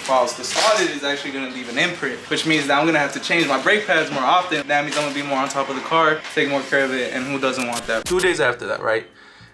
false. The spotted is actually gonna leave an imprint, which means that I'm gonna have to change my brake pads more often. That means I'm gonna be more on top of the car, take more care of it, and who doesn't want that? 2 days after that, right?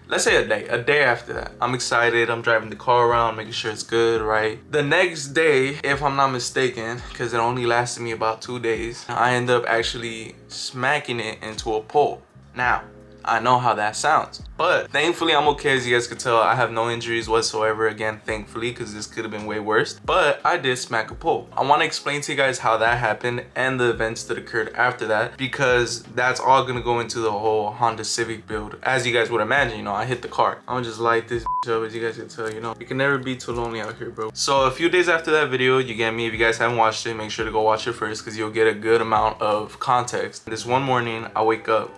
Let's say a day after that. I'm excited, I'm driving the car around, making sure it's good, right? The next day, if I'm not mistaken, because it only lasted me about 2 days, I end up actually smacking it into a pole. Now, I know how that sounds, but thankfully I'm okay. As you guys could tell, I have no injuries whatsoever, again thankfully, because this could have been way worse, but I did smack a pole. I want to explain to you guys how that happened and the events that occurred after that, because that's all gonna go into the whole Honda Civic build. As you guys would imagine, you know, I hit the car. I'm gonna just light this up. As you guys can tell, you know, you can never be too lonely out here, bro. So a few days after that video, you get me, if you guys haven't watched it, make sure to go watch it first, because you'll get a good amount of context. This one morning, I wake up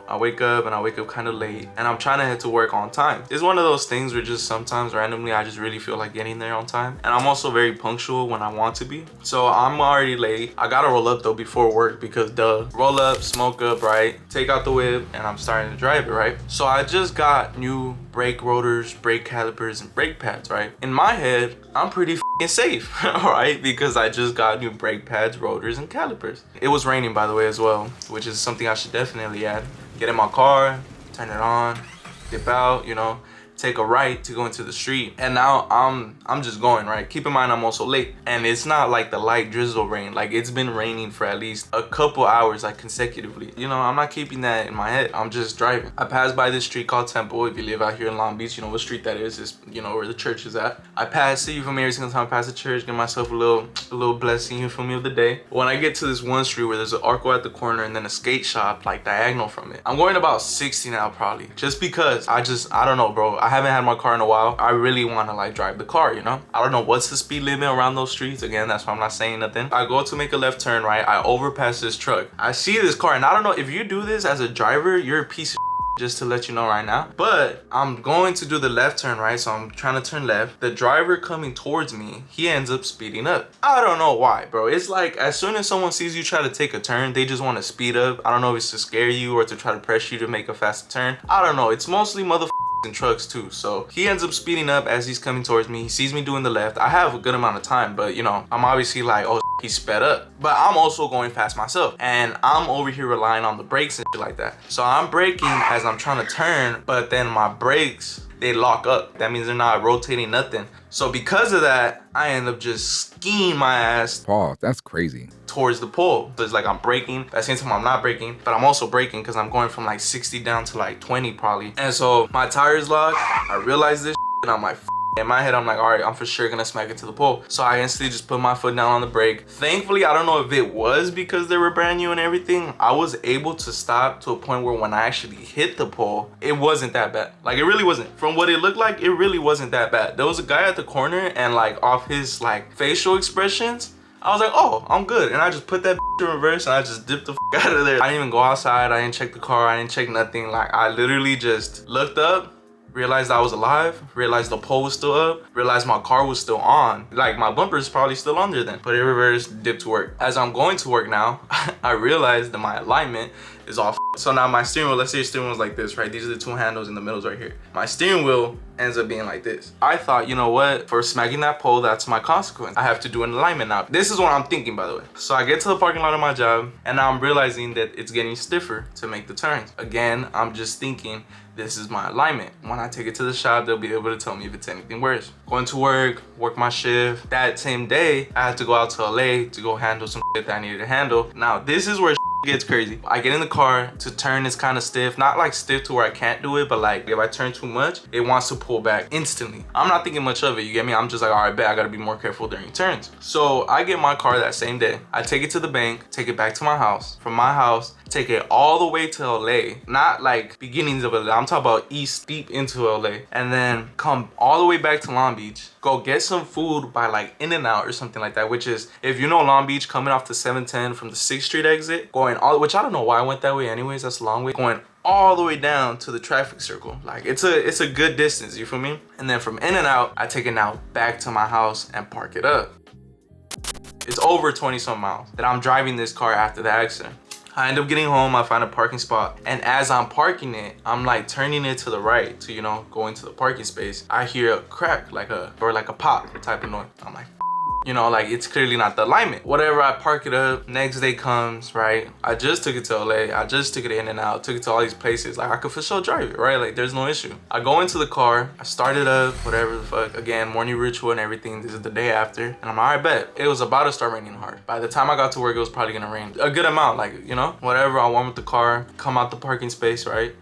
kind of late, and I'm trying to head to work on time. It's one of those things where just sometimes randomly I just really feel like getting there on time, and I'm also very punctual when I want to be. So I'm already late. I gotta roll up though before work, because duh. Roll up, smoke up, right? Take out the whip, and I'm starting to drive it, right? So I just got new brake rotors, brake calipers, and brake pads, right? In my head, I'm pretty safe, all right? Because I just got new brake pads, rotors, and calipers. It was raining, by the way, as well, which is something I should definitely add. Get in my car, turn it on, dip out, you know, take a right to go into the street, and now I'm just going, right? Keep in mind I'm also late, and it's not like the light drizzle rain. Like, it's been raining for at least a couple hours, like consecutively. You know, I'm not keeping that in my head. I'm just driving. I passed by this street called Temple. If you live out here in Long Beach, you know what street that is. It's, you know, where the church is at. I pass it, you feel me, every single time I pass the church, give myself a little blessing, you feel me, of the day. When I get to this one street where there's an Arco at the corner and then a skate shop like diagonal from it, I'm going about 60 now probably, just because I don't know, bro. I haven't had my car in a while. I really want to like drive the car, you know? I don't know what's the speed limit around those streets. Again, that's why I'm not saying nothing. I go to make a left turn, right? I overpass this truck. I see this car, and I don't know if you do this as a driver, you're a piece of just to let you know right now. But I'm going to do the left turn, right? So I'm trying to turn left. The driver coming towards me, he ends up speeding up. I don't know why, bro. It's like as soon as someone sees you try to take a turn, they just want to speed up. I don't know if it's to scare you or to try to press you to make a faster turn. I don't know. It's mostly motherfuckers in trucks too. So he ends up speeding up as he's coming towards me. He sees me doing the left. I have a good amount of time, but you know, I'm obviously like, oh, he sped up. But I'm also going fast myself, and I'm over here relying on the brakes and shit like that. So I'm braking as I'm trying to turn, but then my brakes, they lock up. That means they're not rotating nothing. So because of that, I end up just skiing my ass. Pause. That's crazy. Towards the pole. So it's like I'm braking. At the same time, I'm not braking, but I'm also braking because I'm going from like 60 down to like 20 probably. And so my tires lock. I realize this and I'm like, in my head, I'm like, all right, I'm for sure gonna smack it to the pole. So I instantly just put my foot down on the brake. Thankfully, I don't know if it was because they were brand new and everything, I was able to stop to a point where when I actually hit the pole, it wasn't that bad. Like, it really wasn't. From what it looked like, it really wasn't that bad. There was a guy at the corner, and like off his like facial expressions, I was like, oh, I'm good. And I just put that in reverse and I just dipped the out of there. I didn't even go outside. I didn't check the car. I didn't check nothing. Like, I literally just looked up, realized I was alive, realized the pole was still up, realized my car was still on. Like, my bumper is probably still on there then. Put it in reverse, dip to work. As I'm going to work now, I realized that my alignment is off. So now my steering wheel, let's say your steering wheel is like this, right? These are the two handles in the middle right here. My steering wheel ends up being like this. I thought, you know what? For smacking that pole, that's my consequence. I have to do an alignment now. This is what I'm thinking, by the way. So I get to the parking lot of my job, and now I'm realizing that it's getting stiffer to make the turns. Again, I'm just thinking, this is my alignment. When I take it to the shop, they'll be able to tell me if it's anything worse. Going to work my shift. That same day, I had to go out to LA to go handle some shit that I needed to handle. Now, this is where gets crazy. I get in the car, to turn is kind of stiff. Not like stiff to where I can't do it, but like if I turn too much, it wants to pull back instantly. I'm not thinking much of it, you get me? I'm just like, all right, bet I gotta be more careful during turns. So I get my car that same day. I take it to the bank, take it back to my house. From my house, take it all the way to LA. Not like beginnings of LA, I'm talking about east, deep into LA. And then come all the way back to Long Beach. Go get some food by like In-N-Out or something like that, which is, if you know Long Beach, coming off the 710 from the 6th Street exit, going all, which I don't know why I went that way anyways, that's a long way, going all the way down to the traffic circle. Like, it's a good distance, you feel me? And then from In-N-Out, I take it now back to my house and park it up. It's over 20 some miles that I'm driving this car after the accident. I end up getting home, I find a parking spot, and as I'm parking it, I'm like turning it to the right to, you know, go into the parking space. I hear a crack, like a pop type of noise. I'm like, You know, like it's clearly not the alignment. Whatever, I park it up, next day comes, right? I just took it to LA, I just took it in and out, took it to all these places. Like I could for sure drive it, right? Like there's no issue. I go into the car, I start it up, whatever the fuck. Again, morning ritual and everything. This is the day after. And I'm alright, bet. It was about to start raining hard. By the time I got to work, it was probably gonna rain a good amount, like, you know, whatever. I warm up the car, come out the parking space, right?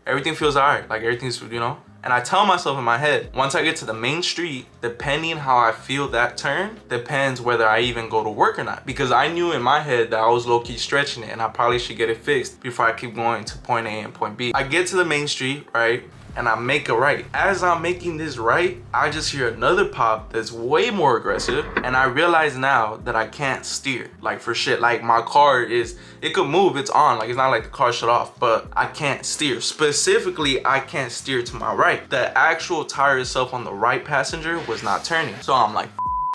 Everything feels alright. Like everything's, you know. And I tell myself in my head, once I get to the main street, depending how I feel that turn, depends whether I even go to work or not. Because I knew in my head that I was low-key stretching it and I probably should get it fixed before I keep going to point A and point B. I get to the main street, right? And I make a right. As I'm making this right, I just hear another pop that's way more aggressive. And I realize now that I can't steer, like for shit. Like my car is, it could move, it's on. Like it's not like the car shut off, but I can't steer. Specifically, I can't steer to my right. The actual tire itself on the right passenger was not turning. So I'm like,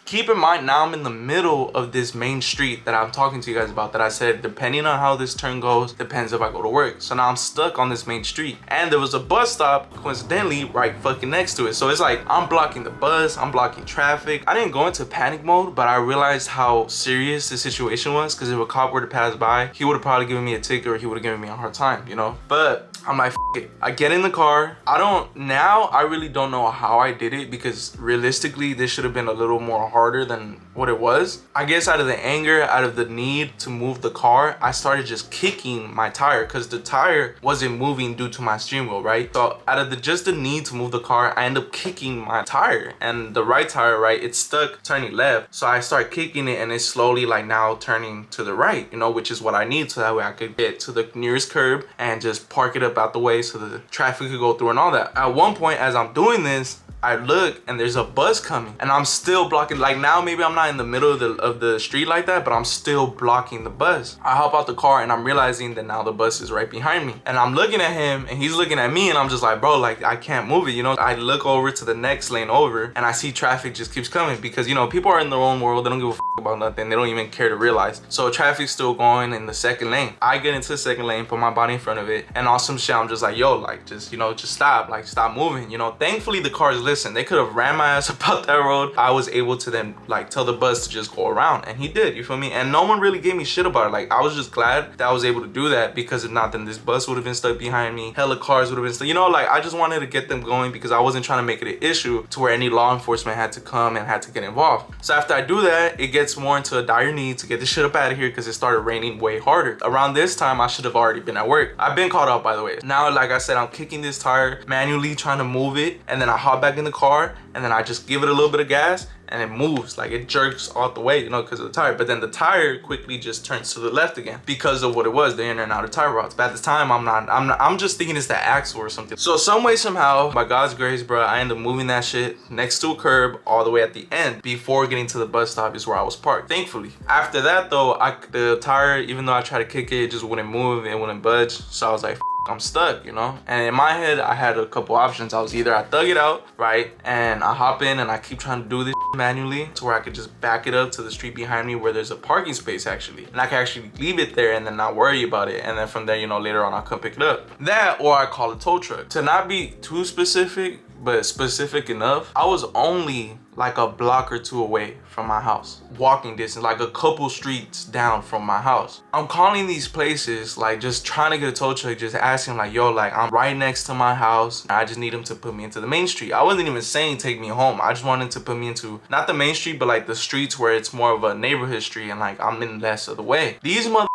keep in mind, now I'm in the middle of this main street that I'm talking to you guys about, that I said, depending on how this turn goes, depends if I go to work. So now I'm stuck on this main street. And there was a bus stop, coincidentally, right fucking next to it. So it's like, I'm blocking the bus, I'm blocking traffic. I didn't go into panic mode, but I realized how serious the situation was, because if a cop were to pass by, he would have probably given me a ticket or he would have given me a hard time, you know? But I'm like, F it. I get in the car. I really don't know how I did it, because realistically, this should have been a little more harder than what it was. I guess out of the anger, out of the need to move the car, I started just kicking my tire, because the tire wasn't moving due to my steering wheel, right? So out of just the need to move the car, I end up kicking my tire, and the right tire, right, it's stuck turning left. So I start kicking it and it's slowly like now turning to the right, you know, which is what I need, so that way I could get to the nearest curb and just park it up out the way so the traffic could go through and all that. At one point, as I'm doing this, I look and there's a bus coming and I'm still blocking. Like now maybe I'm not in the middle of the street like that, but I'm still blocking the bus. I hop out the car and I'm realizing that now the bus is right behind me, and I'm looking at him and he's looking at me, and I'm just like, bro, like I can't move it, you know? I look over to the next lane over and I see traffic just keeps coming, because you know, people are in their own world. They don't give a f about nothing. They don't even care to realize. So traffic's still going in the second lane. I get into the second lane, put my body in front of it, and on some shit I'm just like, yo, like just, you know, just stop, like stop moving, you know? Thankfully the cars listen. They could have ran my ass about that road. I was able to then like tell the bus to just go around, and he did, you feel me? And no one really gave me shit about it. Like I was just glad that I was able to do that, because if not, then this bus would have been stuck behind me, hella cars would have been stuck, you know? Like I just wanted to get them going, because I wasn't trying to make it an issue to where any law enforcement had to come and had to get involved. So after I do that, it gets more into a dire need to get this shit up out of here, because it started raining way harder. Around this time I should have already been at work. I've been caught up, by the way. Now, like I said, I'm kicking this tire manually, trying to move it, and then I hop back in the car and then I just give it a little bit of gas, and it moves, like it jerks out the way, you know, because of the tire. But then the tire quickly just turns to the left again because of what it was, the in and out of tire rods. But at the time, I'm just thinking it's the axle or something. So some way, somehow, by God's grace, bro, I ended up moving that shit next to a curb all the way at the end before getting to the bus stop is where I was parked, thankfully. After that though, the tire, even though I tried to kick it, it just wouldn't move, it wouldn't budge. So I was like, I'm stuck, you know? And in my head, I had a couple options. I was either I thug it out, right? And I hop in and I keep trying to do this manually to where I could just back it up to the street behind me where there's a parking space actually. And I can actually leave it there and then not worry about it. And then from there, you know, later on, I'll come pick it up. That, or I call a tow truck. To not be too specific, but specific enough, I was only like a block or two away from my house, walking distance, like a couple streets down from my house. I'm calling these places, like just trying to get a tow truck, just asking like, yo, like I'm right next to my house, I just need them to put me into the main street. I wasn't even saying take me home. I just wanted to put me into not the main street, but like the streets where it's more of a neighborhood street and like I'm in less of the way. These were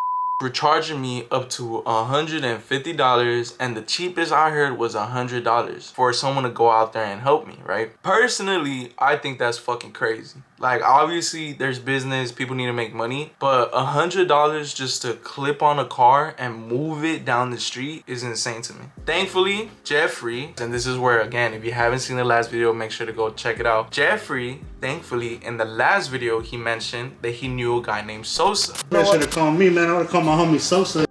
charging me up to $150, and the cheapest I heard was $100 for someone to go out there and help me, right? Personally, I think that's fucking crazy. Like obviously there's business, people need to make money, but $100 just to clip on a car and move it down the street is insane to me. Thankfully, Jeffrey, and this is where, again, if you haven't seen the last video, make sure to go check it out. Jeffrey, thankfully, in the last video, he mentioned that he knew a guy named Sosa. You should have called me, man. I would have called my homie Sosa.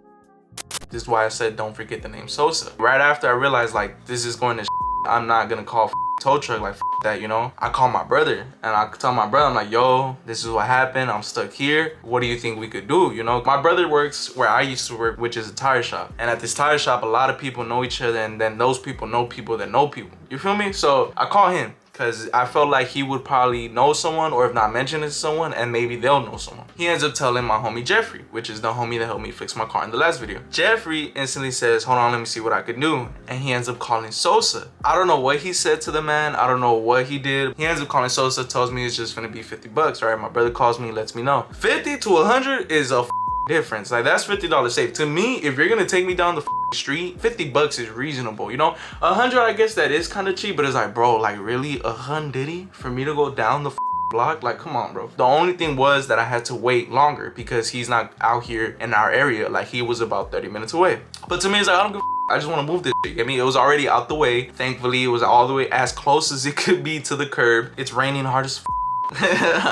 This is why I said don't forget the name Sosa. Right after I realized like this is going to I'm not gonna call tow truck, like that, you know? I call my brother and I tell my brother, I'm like, yo, this is what happened, I'm stuck here, what do you think we could do, you know? My brother works where I used to work, which is a tire shop, and at this tire shop a lot of people know each other, and then those people know people that know people, you feel me? So I call him. because I felt like he would probably know someone, or if not mention it to someone, and maybe they'll know someone. He ends up telling my homie Jeffrey, which is the homie that helped me fix my car in the last video. Jeffrey instantly says, hold on, let me see what I could do. And he ends up calling Sosa. I don't know what he said to the man. I don't know what he did. He ends up calling Sosa, tells me it's just gonna be 50 bucks, right? My brother calls me, lets me know. 50 to 100 is a difference. Like, that's $50 safe. To me, if you're gonna take me down the street, 50 bucks is reasonable, you know? 100, I guess that is kind of cheap, but it's like, bro, like really 100 for me to go down the block? Like, come on, bro. The only thing was that I had to wait longer because he's not out here in our area. Like, he was about 30 minutes away. But to me, it's like, I don't give a I just want to move this shit. I mean, it was already out the way. Thankfully, it was all the way as close as it could be to the curb. It's raining hard as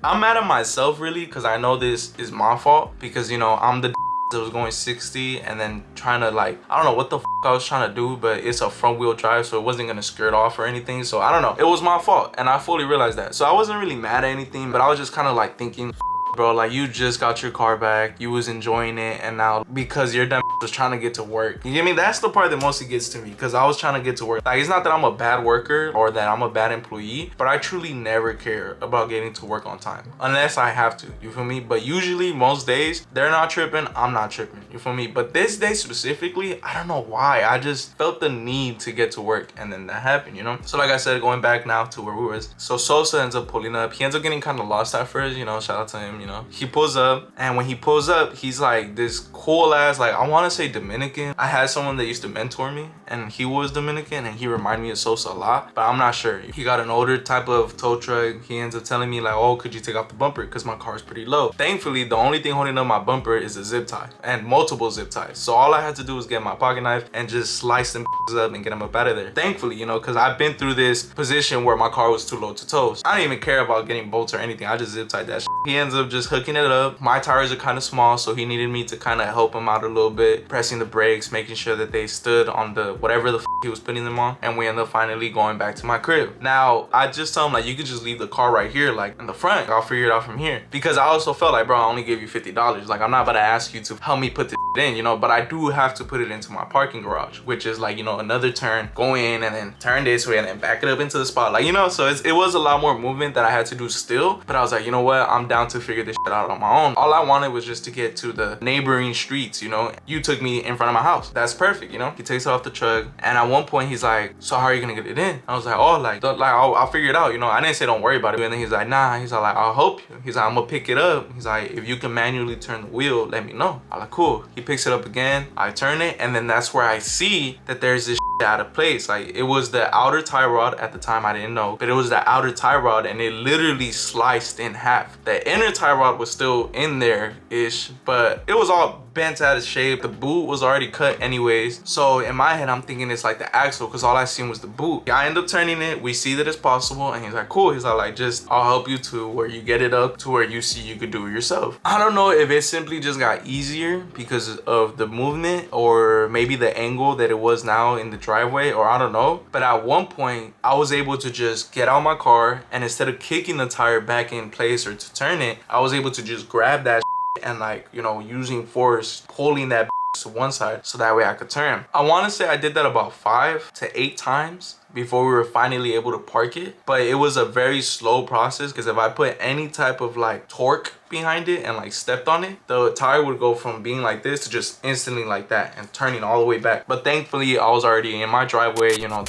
I'm mad at myself, really, because I know this is my fault. Because, you know, I'm the that was going 60 and then trying to, like, I don't know what the I was trying to do, but it's a front wheel drive, so it wasn't gonna skirt off or anything. So I don't know, it was my fault, and I fully realized that. So I wasn't really mad at anything, but I was just kind of like thinking, bro, like, you just got your car back, you was enjoying it, and now because you're dumb was trying to get to work, you get me? That's the part that mostly gets to me, because I was trying to get to work. Like, it's not that I'm a bad worker or that I'm a bad employee, but I truly never care about getting to work on time unless I have to, you feel me? But usually most days they're not tripping, I'm not tripping, you feel me? But this day specifically, I don't know why, I just felt the need to get to work, and then that happened, you know? So like I said, going back now to where we was, so Sosa ends up pulling up. He ends up getting kind of lost at first, you know, shout out to him, you know. He pulls up, and when he pulls up, he's like this cool ass, like, I want to say Dominican. I had someone that used to mentor me, and he was Dominican, and he reminded me of Sosa a lot, but I'm not sure. He got an older type of tow truck. He ends up telling me like, oh, could you take off the bumper, because my car is pretty low. Thankfully, the only thing holding up my bumper is a zip tie, and multiple zip ties. So all I had to do was get my pocket knife and just slice them up and get them up out of there. Thankfully, you know, because I've been through this position where my car was too low to tow. I didn't even care about getting bolts or anything. I just zip tied that shit. He ends up just hooking it up. My tires are kind of small, so he needed me to kind of help him out a little bit, pressing the brakes, making sure that they stood on the whatever the he was putting them on, and we end up finally going back to my crib. Now, I just tell him like, you could just leave the car right here, like in the front. I'll figure it out from here, because I also felt like, bro, I only gave you $50. Like, I'm not about to ask you to help me put this in, you know, but I do have to put it into my parking garage, which is like, you know, another turn, go in and then turn this way and then back it up into the spot, like, you know. So it was a lot more movement that I had to do still, but I was like, you know what, I'm down to figure this shit out on my own. All I wanted was just to get to the neighboring streets, you know. You took me in front of my house, that's perfect, you know. He takes it off the truck, and at one point he's like, so how are you gonna get it in? I was like, oh, like I'll figure it out, you know. I didn't say don't worry about it. And then he's like, nah, he's like, I'll help you. He's like, I'm gonna pick it up. He's like, if you can manually turn the wheel, let me know. I'm like, cool. He picks it up again, I turn it, and then that's where I see that there's this out of place. Like, it was the outer tie rod. At the time I didn't know, but it was the outer tie rod, and it literally sliced in half. The inner tie rod was still in there ish, but it was all bent out of shape. The boot was already cut anyways, so in my head I'm thinking it's like the axle, because all I seen was the boot. I end up turning it, we see that it's possible, and he's like, cool. He's like, just I'll help you to where you get it up to where you see you could do it yourself. I don't know if it simply just got easier because of the movement, or maybe the angle that it was now in the driveway, or I don't know. But at one point I was able to just get out my car, and instead of kicking the tire back in place or to turn it, I was able to just grab that and, like, you know, using force, pulling that to one side so that way I could turn. I want to say I did that about 5 to 8 times before we were finally able to park it, but it was a very slow process, because if I put any type of like torque behind it and like stepped on it, the tire would go from being like this to just instantly like that and turning all the way back. But thankfully I was already in my driveway, you know.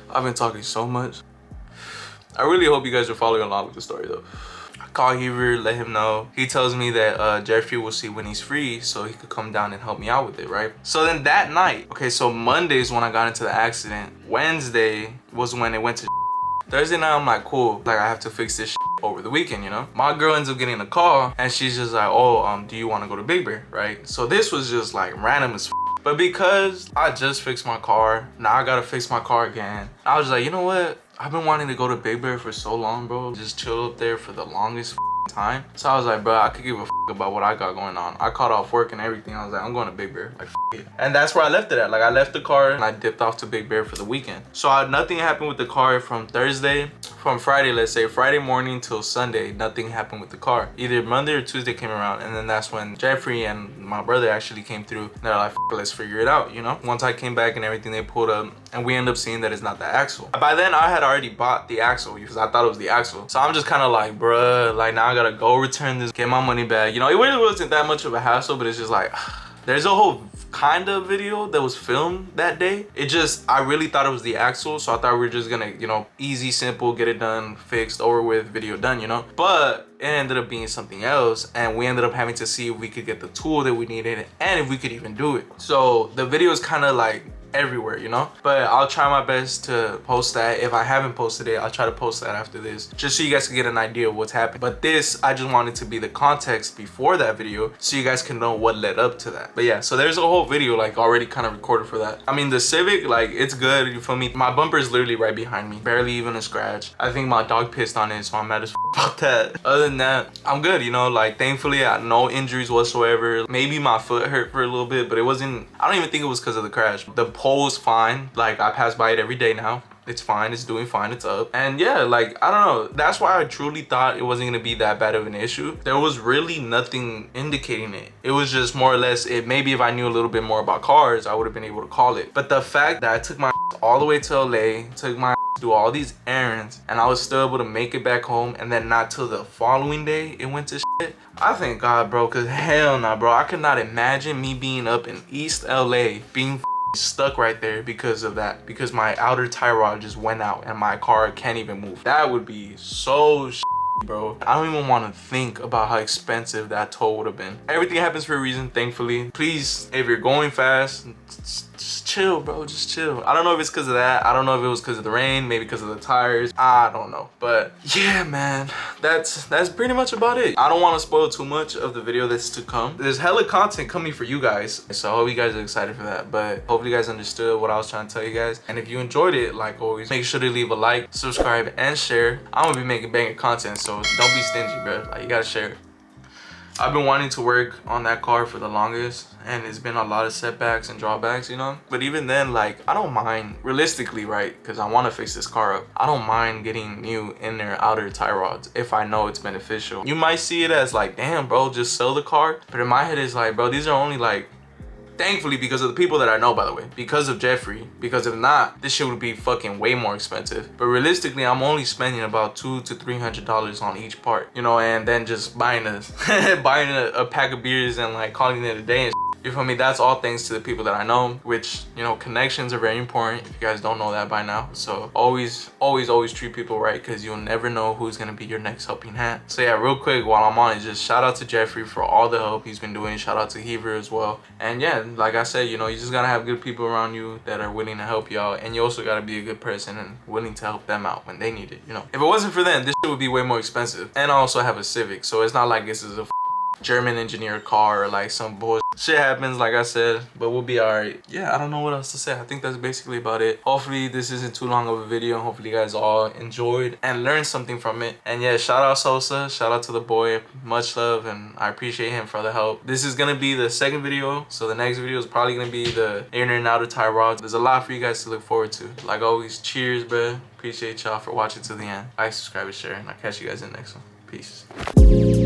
I've been talking so much. I really hope you guys are following along with the story though. Call Heaver, let him know. He tells me that Jeffrey will see when he's free, so he could come down and help me out with it, right? So then that night, okay, so Monday's when I got into the accident. Wednesday was when it went to Thursday night, I'm like, cool, like, I have to fix this over the weekend, you know? My girl ends up getting a call, and she's just like, oh, do you want to go to Big Bear, right? So this was just like random as but because I just fixed my car, now I gotta fix my car again. I was like, you know what? I've been wanting to go to Big Bear for so long, bro. Just chill up there for the longest time. So I was like, bro, I could give a about what I got going on. I caught off work and everything. I was like, I'm going to Big Bear, like it. And that's where I left it at. Like, I left the car and I dipped off to Big Bear for the weekend. So nothing happened with the car from Friday, let's say Friday morning till Sunday. Nothing happened with the car. Either Monday or Tuesday came around, and then that's when Jeffrey and my brother actually came through. And they're like, let's figure it out, you know? Once I came back and everything, they pulled up and we end up seeing that it's not the axle. By then I had already bought the axle because I thought it was the axle. So I'm just kind of like, bruh, like now I gotta go return this, get my money back. You know, it really wasn't that much of a hassle, but it's just like, there's a whole kind of video that was filmed that day. It just, I really thought it was the axle, so I thought we were just gonna, you know, easy, simple, get it done, fixed, over with, video done, you know. But it ended up being something else, and we ended up having to see if we could get the tool that we needed and if we could even do it. So the video is kind of like everywhere, you know, but I'll try my best to post that. If I haven't posted it, I'll try to post that after this, just so you guys can get an idea of what's happening. But this, I just wanted to be the context before that video so you guys can know what led up to that. But yeah, so there's a whole video like already kind of recorded for that. I mean, the Civic, like, it's good, you feel me? My bumper is literally right behind me, barely even a scratch. I think my dog pissed on it, so I'm mad as about that. Other than that, I'm good, you know, like, thankfully I had no injuries whatsoever. Maybe my foot hurt for a little bit, but it wasn't, I don't even think it was because of the crash. The pole is fine, like I pass by it every day now. It's fine, it's doing fine, it's up. And yeah, like, I don't know, that's why I truly thought it wasn't gonna be that bad of an issue. There was really nothing indicating it. It was just more or less, it maybe if I knew a little bit more about cars, I would have been able to call it. But the fact that I took my all the way to LA, took my to do all these errands, and I was still able to make it back home, and then not till the following day it went to shit, I thank God, bro, cause hell nah, bro, I could not imagine me being up in East LA being stuck right there because of that, because my outer tie rod just went out and my car can't even move. That would be so bro. I don't even want to think about how expensive that toll would have been. Everything happens for a reason, thankfully. Please, if you're going fast, just chill, bro, just chill. I don't know if it's because of that. I don't know if it was because of the rain, maybe because of the tires. I don't know. But yeah, man, that's pretty much about it. I don't want to spoil too much of the video that's to come. There's hella content coming for you guys, so I hope you guys are excited for that. But hopefully you guys understood what I was trying to tell you guys. And if you enjoyed it, like always, make sure to leave a like, subscribe, and share. I'm gonna be making banger content, so don't be stingy, bro. Like, you gotta share it. I've been wanting to work on that car for the longest, and it's been a lot of setbacks and drawbacks, you know. But even then, like, I don't mind, realistically, right, because I want to fix this car up, I don't mind getting new inner outer tie rods if I know it's beneficial. You might see it as like, damn, bro, just sell the car, but in my head it's like, bro, these are only like, thankfully, because of the people that I know, by the way, because of Jeffrey, because if not, this shit would be fucking way more expensive. But realistically, I'm only spending about $200 to $300 on each part, you know, and then just buying a buying a pack of beers and like calling it a day and shit. You feel me? That's all thanks to the people that I know, which, you know, connections are very important if you guys don't know that by now. So always treat people right, because you'll never know who's gonna be your next helping hand. So yeah, real quick while I'm on it, just shout out to Jeffrey for all the help he's been doing. Shout out to Heaver as well. And yeah, like I said, you know, you just gotta have good people around you that are willing to help you out, and you also gotta be a good person and willing to help them out when they need it, you know. If it wasn't for them, this shit would be way more expensive. And I also have a Civic, so it's not like this is a German engineered car or like some bullshit. Shit happens, like I said, but we'll be alright. Yeah, I don't know what else to say. I think that's basically about it. Hopefully this isn't too long of a video. Hopefully you guys all enjoyed and learned something from it. And yeah, shout out Sosa, shout out to the boy, much love, and I appreciate him for the help. This is gonna be the second video, so the next video is probably gonna be the inner and outer tie rods. There's a lot for you guys to look forward to. Like always, cheers, bruh. Appreciate y'all for watching to the end. Like, subscribe, and share, and I'll catch you guys in the next one. Peace.